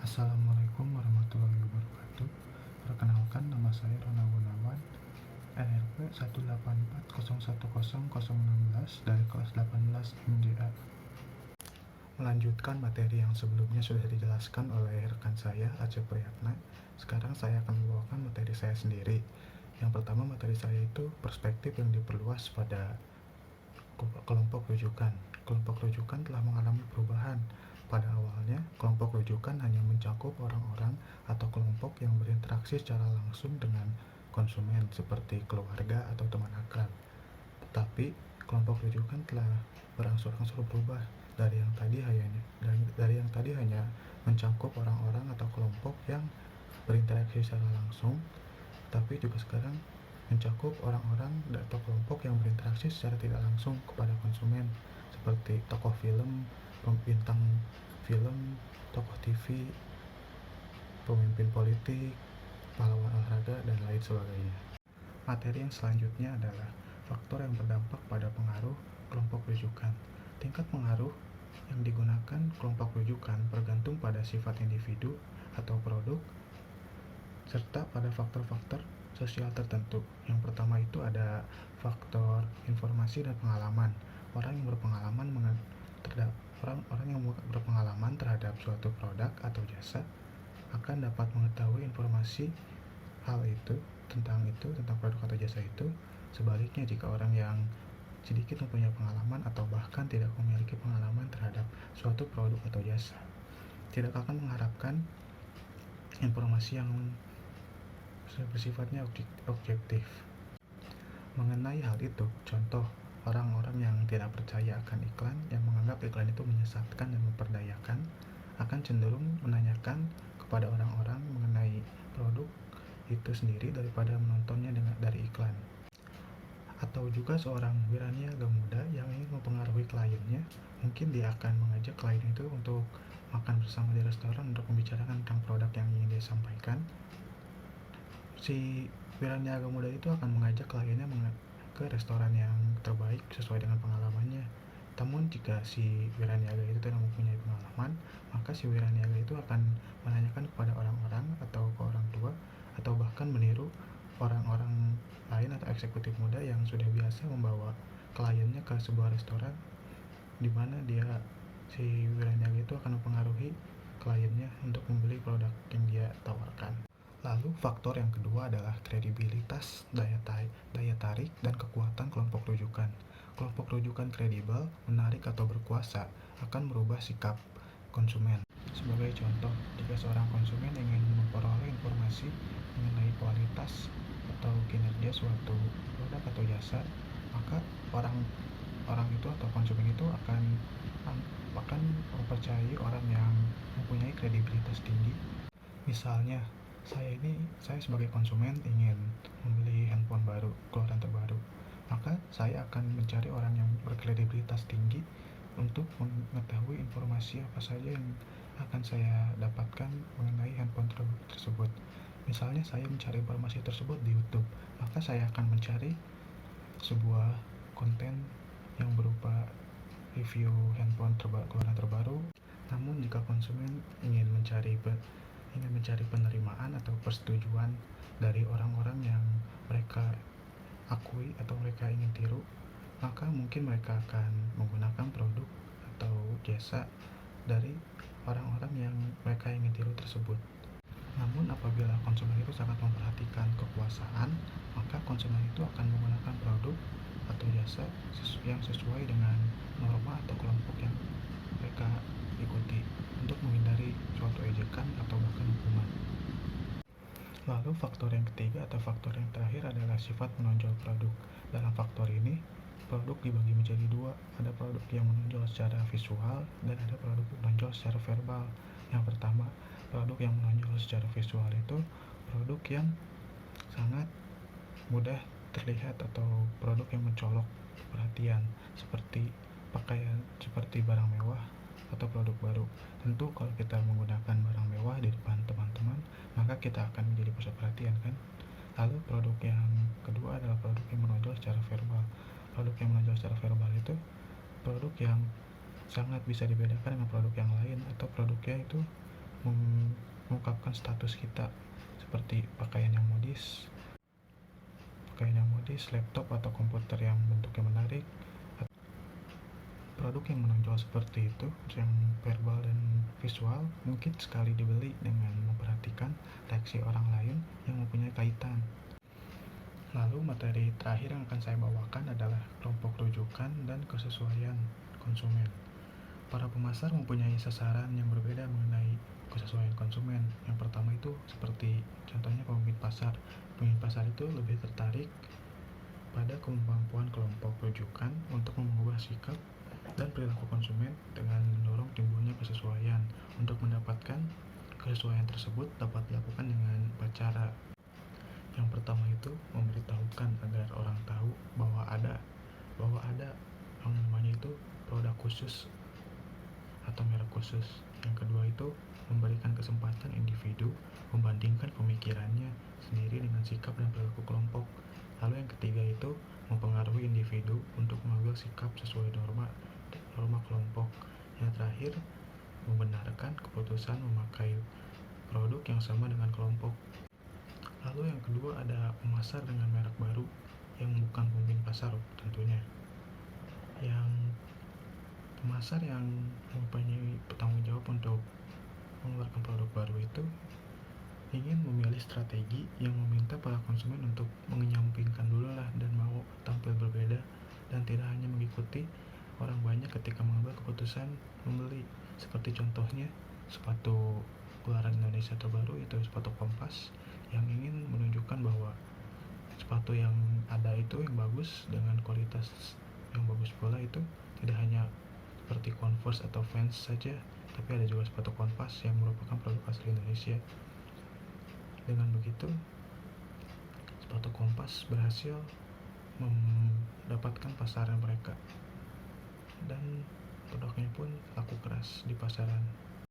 Assalamualaikum warahmatullahi wabarakatuh. Perkenalkan, nama saya Rona Gunawan, NRP 184010016 dari kelas 18 MJA. Melanjutkan materi yang sebelumnya sudah dijelaskan oleh rekan saya, Aceh Priyatna. Sekarang saya akan membawakan materi saya sendiri. Yang pertama, materi saya itu perspektif yang diperluas pada kelompok rujukan. Kelompok rujukan telah mengalami perubahan. Pada awalnya, kelompok rujukan hanya mencakup orang-orang atau kelompok yang berinteraksi secara langsung dengan konsumen seperti keluarga atau teman akrab. Tetapi, kelompok rujukan telah berangsur-angsur berubah dari yang tadi hanya mencakup orang-orang atau kelompok yang berinteraksi secara langsung, tapi juga sekarang mencakup orang-orang atau kelompok yang berinteraksi secara tidak langsung kepada konsumen seperti tokoh film, bintang film, tokoh TV, pemimpin politik, pahlawan olahraga, dan lain sebagainya. Materi yang selanjutnya adalah faktor yang berdampak pada pengaruh kelompok rujukan. Tingkat pengaruh yang digunakan kelompok rujukan bergantung pada sifat individu atau produk serta pada faktor-faktor sosial tertentu. Yang pertama itu ada faktor informasi dan pengalaman. Orang yang berpengalaman terhadap suatu produk atau jasa akan dapat mengetahui informasi tentang produk atau jasa itu. Sebaliknya, jika orang yang sedikit mempunyai pengalaman atau bahkan tidak memiliki pengalaman terhadap suatu produk atau jasa, tidak akan mengharapkan informasi yang bersifatnya objektif. Mengenai hal itu, contoh orang-orang yang tidak percaya akan iklan, yang menganggap iklan itu menyesatkan dan memperdayakan, akan cenderung menanyakan kepada orang-orang mengenai produk itu sendiri daripada menontonnya dari iklan. Atau juga seorang wiraniaga muda yang ingin mempengaruhi kliennya, mungkin dia akan mengajak klien itu untuk makan bersama di restoran untuk membicarakan tentang produk yang ingin dia sampaikan. Si wiraniaga muda itu akan mengajak kliennya ke restoran yang terbaik sesuai dengan pengalamannya. Namun jika si wiraniaga itu tidak mempunyai pengalaman, maka si wiraniaga itu akan menanyakan kepada orang-orang atau ke orang tua atau bahkan meniru orang-orang lain atau eksekutif muda yang sudah biasa membawa kliennya ke sebuah restoran, di mana si wiraniaga itu akan mempengaruhi kliennya untuk membeli produk yang dia tawarkan. Lalu faktor yang kedua adalah kredibilitas, daya tarik, dan kekuatan kelompok rujukan. Kelompok rujukan kredibel, menarik atau berkuasa akan merubah sikap konsumen. Sebagai contoh, jika seorang konsumen ingin memperoleh informasi mengenai kualitas atau kinerja suatu produk atau jasa, maka orang itu atau konsumen itu akan mempercayai orang yang mempunyai kredibilitas tinggi. Misalnya, saya sebagai konsumen ingin membeli handphone baru, keluaran terbaru, maka saya akan mencari orang yang berkredibilitas tinggi untuk mengetahui informasi apa saja yang akan saya dapatkan mengenai handphone tersebut. Misalnya saya mencari informasi tersebut di YouTube, maka saya akan mencari sebuah konten yang berupa review handphone keluaran terbaru. Namun jika konsumen ingin mencari penerimaan atau persetujuan dari orang-orang yang mereka akui atau mereka ingin tiru, maka mungkin mereka akan menggunakan produk atau jasa dari orang-orang yang mereka ingin tiru tersebut. Namun apabila konsumen itu sangat memperhatikan kekuasaan, maka konsumen itu akan menggunakan produk atau jasa yang sesuai dengan norma atau kelompok yang mereka ikuti untuk menghindari suatu ejekan atau bahkan hukuman. Lalu faktor yang ketiga atau faktor yang terakhir adalah sifat menonjol produk. Dalam faktor ini, produk dibagi menjadi dua. Ada produk yang menonjol secara visual dan ada produk yang menonjol secara verbal. Yang pertama, produk yang menonjol secara visual itu produk yang sangat mudah terlihat atau produk yang mencolok perhatian, seperti pakaian, seperti barang mewah atau produk baru. Tentu kalau kita menggunakan barang mewah di depan teman-teman, maka kita akan menjadi pusat perhatian, kan? Lalu produk yang kedua adalah produk yang menonjol secara verbal. Produk yang menonjol secara verbal itu produk yang sangat bisa dibedakan dengan produk yang lain, atau produknya itu mengungkapkan status kita seperti pakaian yang modis, laptop atau komputer yang bentuknya menarik, produk yang menonjol seperti itu, yang verbal dan visual, mungkin sekali dibeli dengan memperhatikan reaksi orang lain yang mempunyai kaitan. Lalu materi terakhir yang akan saya bawakan adalah kelompok rujukan dan kesesuaian konsumen. Para pemasar mempunyai sasaran yang berbeda mengenai kesesuaian konsumen. Yang pertama itu seperti contohnya pemimpin pasar. Pemimpin pasar itu lebih tertarik pada kemampuan kelompok rujukan untuk mengubah sikap dan perilaku konsumen dengan mendorong timbulnya kesesuaian. Untuk mendapatkan kesesuaian tersebut dapat dilakukan dengan cara. Yang pertama itu memberitahukan agar orang tahu bahwa ada yang namanya itu produk khusus atau merek khusus. Yang kedua itu memberikan kesempatan individu membandingkan pemikirannya sendiri dengan sikap dan perilaku kelompok. Lalu yang ketiga itu mempengaruhi individu untuk mengambil sikap sesuai norma kelompok. Yang terakhir, membenarkan keputusan memakai produk yang sama dengan kelompok. Lalu yang kedua ada pemasar dengan merek baru yang bukan pemimpin pasar tentunya. Yang pemasar yang mempunyai tanggung jawab untuk mengeluarkan produk baru itu ingin memilih strategi yang meminta para konsumen untuk mengenyampingkan dulu lah dan mau tampil berbeda dan tidak hanya mengikuti orang banyak ketika mengambil keputusan membeli. Seperti contohnya sepatu keluaran Indonesia terbaru itu sepatu Kompas yang ingin menunjukkan bahwa sepatu yang ada itu yang bagus dengan kualitas yang bagus pula itu tidak hanya seperti Converse atau Vans saja, tapi ada juga sepatu Kompas yang merupakan produk asli Indonesia. Dengan begitu, sepatu Kompas berhasil mendapatkan pasaran mereka dan produknya pun laku keras di pasaran.